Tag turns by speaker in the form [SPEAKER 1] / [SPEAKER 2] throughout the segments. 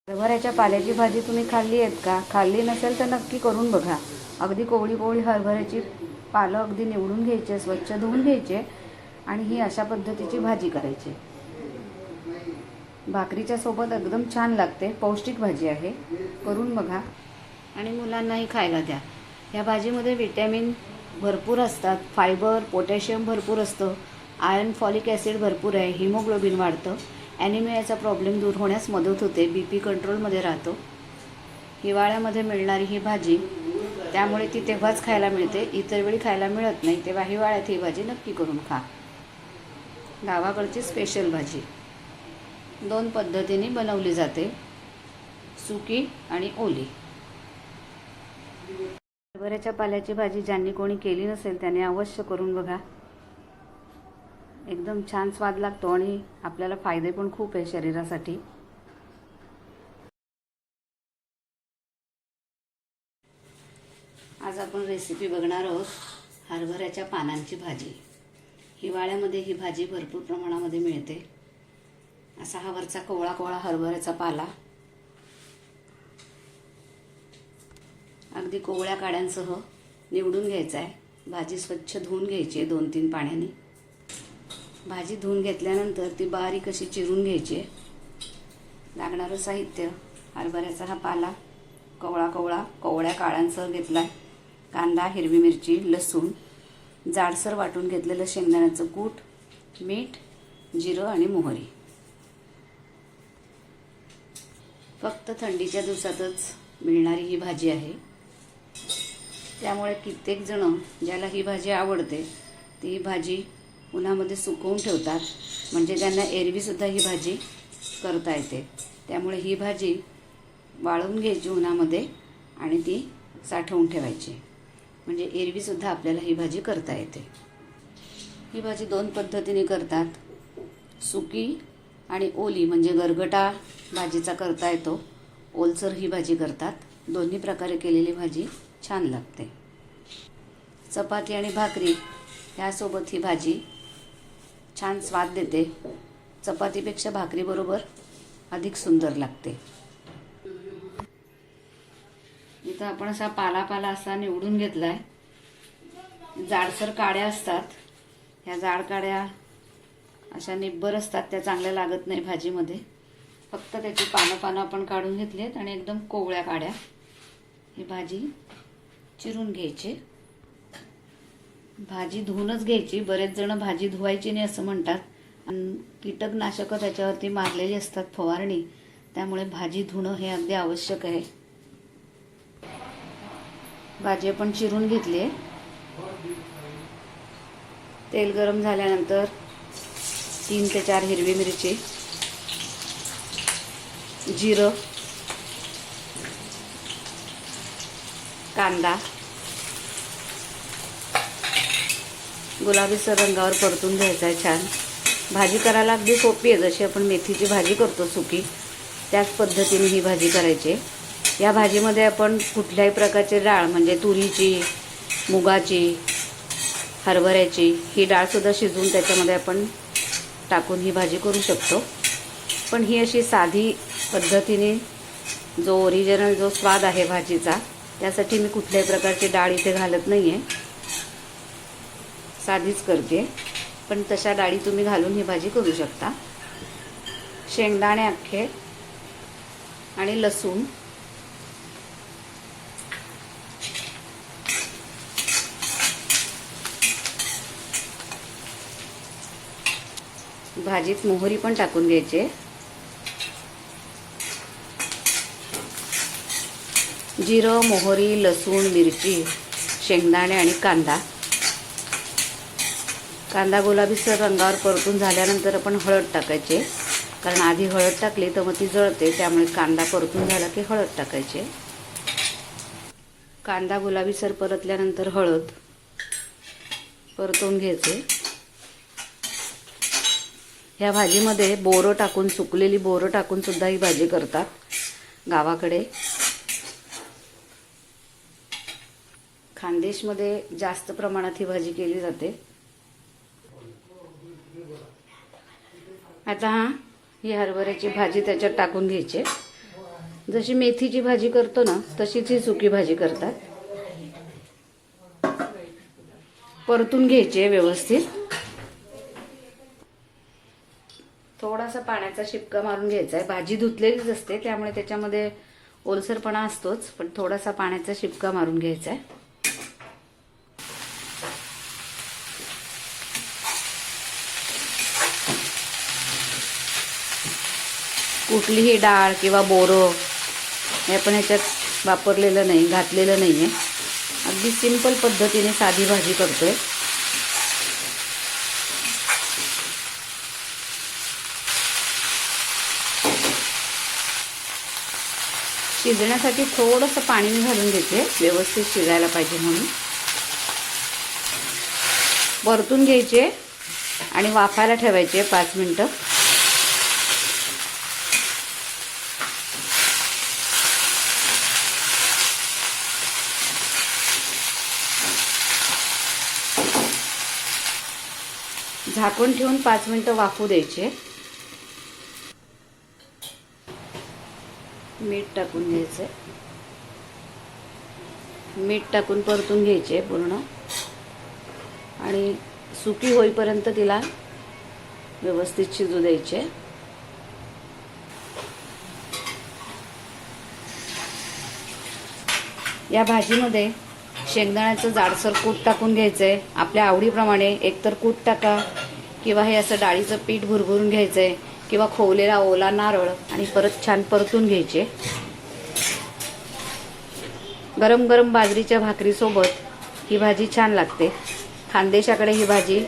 [SPEAKER 1] हरभऱ्याच्या पाल्याची भाजी तुम्ही खाल्ली आहेत का? खाल्ली नसेल तर नक्की करून बघा. अगदी कोवळी कोवळी हरभऱ्याची पालं अगदी निवडून घ्यायचे, स्वच्छ धुवून घ्यायचे आणि ही अशा पद्धतीची भाजी करायची. भाकरीच्या सोबत एकदम छान लागते. पौष्टिक भाजी आहे, करून बघा आणि मुलांनाही खायला द्या. या भाजीमध्ये विटॅमिन भरपूर असतात, फायबर, पोटॅशियम भरपूर असतं, आयर्न, फॉलिक ॲसिड भरपूर आहे, हिमोग्लोबिन वाढतं, ॲनिमियाचा प्रॉब्लेम दूर होण्यास मदत होते, BP कंट्रोलमध्ये राहतो. हिवाळ्यामध्ये मिळणारी ही भाजी, त्यामुळे ती तेव्हाच खायला मिळते, इतर वेळी खायला मिळत नाही, तेव्हा हिवाळ्यात ही भाजी नक्की करून खा. गावाकडची स्पेशल भाजी 2 पद्धतीने बनवली जाते, सुकी आणि ओली. हरभऱ्याच्या पाल्याची भाजी ज्यांनी कोणी केली नसेल त्याने अवश्य करून बघा. एकदम छान स्वाद लागतो आणि आपल्याला फायदे पण खूप आहे शरीरासाठी. आज आपण रेसिपी बघणार आहोत हरभऱ्याच्या पानांची भाजी. हिवाळ्यामध्ये ही भाजी भरपूर प्रमाणामध्ये मिळते. असा हा वरचा कोवळा कोवळा हरभऱ्याचा पाला अगदी कोवळ्या काड्यांसह निवडून घ्यायचा आहे. भाजी स्वच्छ धुवून घ्यायची 2-3 पाण्याने. भाजी धुवून घेतल्यानंतर ती बारीक अशी चिरून घ्यायची. लागणारं साहित्य: हरभऱ्याचा हा पाला कोवळ्या काळ्यांसह घेतला आहे, कांदा, हिरवी मिरची, लसूण, जाडसर वाटून घेतलेलं शेंगदाण्याचं कूट, मीठ, जिरं आणि मोहरी. फक्त थंडीच्या दिवसातच मिळणारी ही भाजी आहे, त्यामुळे कित्येक जण ज्याला ही भाजी आवडते ती ही भाजी उन्हामध्ये सुकवून ठेवतात, म्हणजे त्यांना एरवीसुद्धा ही भाजी करता येते. त्यामुळे ही भाजी वाळवून घ्यायची उन्हामध्ये आणि ती साठवून ठेवायची, म्हणजे एरवीसुद्धा आपल्याला ही भाजी करता येते. ही भाजी 2 पद्धतीने करतात, सुकी आणि ओली, म्हणजे गरगटा भाजीचा करता येतो, ओलसर ही भाजी करतात. दोन्ही प्रकारे केलेली भाजी छान लागते. चपाती आणि भाकरी ह्यासोबत ही भाजी छान स्वाद देते. चपातीपेक्षा भाकरीबरोबर अधिक सुंदर लागते. इथं आपण असा पाला असा निवडून घेतला आहे. जाडसर काड्या असतात, ह्या जाड काड्या अशा निब्बर असतात, त्या चांगल्या लागत नाही भाजीमध्ये. फक्त त्याची पानं आपण काढून घेतली आहेत आणि एकदम कोवळ्या काड्या. ही भाजी चिरून घ्यायची. भाजी धुवूनच घ्यायची. बरेच जण भाजी धुवायची नाही असं म्हणतात, आणि कीटकनाशकं त्याच्यावरती मारलेली असतात, फवारणी, त्यामुळे भाजी धुणं हे अगदी आवश्यक आहे. भाजी आपण चिरून घेतली आहे. तेल गरम झाल्यानंतर 3 ते 4 हिरवी मिरची, जिरं, कांदा गुलाबीसर रंगावर परतून घ्यायचा आहे छान. भाजी करायला अगदी सोपी आहे, जशी आपण मेथीची भाजी करतो सुकी, त्याच पद्धतीने ही भाजी करायची. या भाजीमध्ये आपण कुठल्याही प्रकारची डाळ, म्हणजे तुरीची, मुगाची, हरभऱ्याची, ही डाळसुद्धा शिजवून त्याच्यामध्ये आपण टाकून ही भाजी करू शकतो. पण ही अशी साधी पद्धतीने जो ओरिजिनल जो स्वाद आहे भाजीचा, त्यासाठी मी कुठल्याही प्रकारची डाळ इथे घालत नाही आहे, साधीच करते. पण तशा डाळी तुम्ही घालून ही भाजी करू शकता. शेंगदाणे अख्खे आणि लसूण, भाजीत मोहरी पण टाकून घ्यायचे, जिरं, मोहरी, लसूण, मिरची, शेंगदाणे आणि कांदा. कांदा गुलाबीसर रंगावर परतून झाल्यानंतर आपण हळद टाकायचे, कारण आधी हळद टाकली तर मग ती जळते, त्यामुळे कांदा परतून झाला की हळद टाकायचे. कांदा गुलाबीसर परतल्यानंतर हळद परतून घ्यायचे. ह्या भाजीमध्ये बोरं टाकून, सुकलेली बोरं टाकून सुद्धा ही भाजी करतात गावाकडे. खानदेशमध्ये जास्त प्रमाणात ही भाजी केली जाते. आता ही हरभऱ्याची भाजी त्याच्यात टाकून घ्यायची. जशी मेथीची भाजी करतो ना तशीच ही सुकी भाजी करतात. परतून घ्यायची व्यवस्थित. थोडासा पाण्याचा शिपका मारून घ्यायचा आहे. भाजी धुतलेलीच असते त्यामुळे त्याच्यामध्ये ओलसरपणा असतोच, पण थोडासा पाण्याचा शिपका मारून घ्यायचा आहे. कुठलीही डाळ किंवा बोरं हे आपण ह्याच्यात वापरलेलं नाही, घातलेलं नाही आहे. अगदी सिंपल पद्धतीने साधी भाजी करतोय. शिजण्यासाठी थोडंसं पाणी घालून घेते, व्यवस्थित शिजायला पाहिजे म्हणून. परतून घ्यायचे आणि वाफायला ठेवायचे 5 मिनिटं. झाकून ठेवून 5 मिनिटं वाफू द्यायचे. मीठ टाकून घ्यायचं. मीठ टाकून परतून घ्यायचे पूर्ण आणि सुकी होईपर्यंत तिला व्यवस्थित शिजू द्यायचे. या भाजीमध्ये शेंगदाण्याचं जाडसर कूट टाकून घ्यायचंय. आपल्या आवडीप्रमाणे एकतर कूट टाका किंवा हे असं डाळीचं पीठ भुरभुरून घ्यायचंय किंवा खोवलेला ओला नारळ आणि परत छान परतून घ्यायचे. गरम गरम बाजरीच्या भाकरीसोबत ही भाजी छान लागते. खानदेशाकडे ही भाजी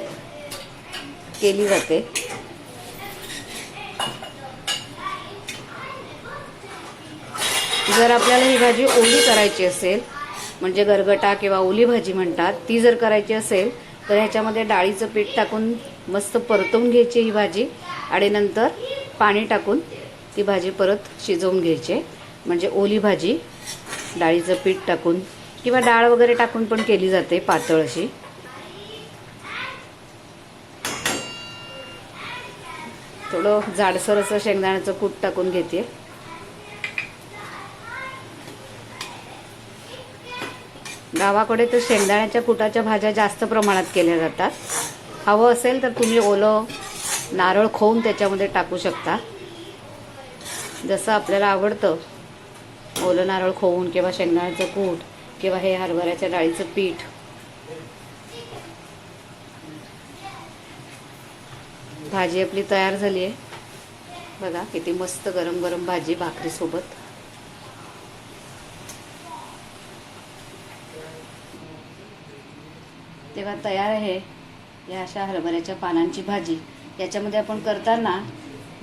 [SPEAKER 1] केली जाते. जर आपल्याला ही भाजी ओली करायची असेल, म्हणजे गरगटा किंवा ओली भाजी म्हणतात, ती जर करायची असेल तर ह्याच्यामध्ये डाळीचं पीठ टाकून मस्त परतवून घ्यायची ही भाजी आणि नंतर पाणी टाकून ती भाजी परत शिजवून घ्यायची. म्हणजे ओली भाजी डाळीचं पीठ टाकून किंवा डाळ वगैरे टाकून पण केली जाते, पातळ अशी. थोडं जाडसर असं शेंगदाण्याचं कूट टाकून घेते. गावाकडे तर शेंगदाण्याच्या कुटाच्या भाज्या जास्त प्रमाणात केल्या जातात. हवं असेल तर तुम्ही ओलं नारळ खोवून त्याच्यामध्ये टाकू शकता, जसं आपल्याला आवडतं. ओलं नारळ खोवून किंवा शेंगदाण्याचं कूट किंवा हे हरभऱ्याच्या डाळीचं पीठ. भाजी आपली तयार झाली आहे. बघा किती मस्त गरम गरम भाजी भाकरीसोबत. तेव्हा तयार आहे या अशा हरभऱ्याच्या पानांची भाजी. याच्यामध्ये आपण करताना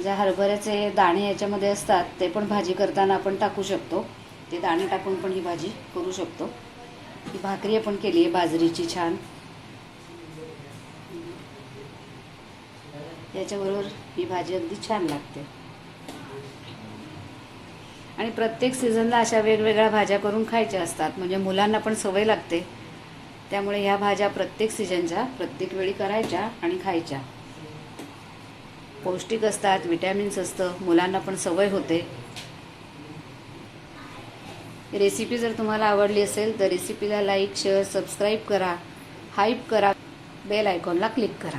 [SPEAKER 1] ज्या हरभऱ्याचे दाणे याच्यामध्ये असतात ते पण भाजी करताना आपण टाकू शकतो. ते दाणे टाकून पण ही भाजी करू शकतो. ही भाकरी आपण केली आहे बाजरीची छान. याच्याबरोबर ही भाजी अगदी छान लागते. आणि प्रत्येक सीझनला अशा वेगवेगळ्या भाज्या करून खायच्या असतात, म्हणजे मुलांना पण सवय लागते. त्यामुळे ह्या भाज्या प्रत्येक सीझनच्या प्रत्येक वेळी करायच्या आणि खायच्या. पौष्टिक असतात, विटॅमिन्स असतं, मुलांना पण सवय होते. रेसिपी जर तुम्हाला आवडली असेल तर रेसिपीला लाईक, शेअर, सबस्क्राईब करा, हाईप करा, बेल आयकॉनला क्लिक करा.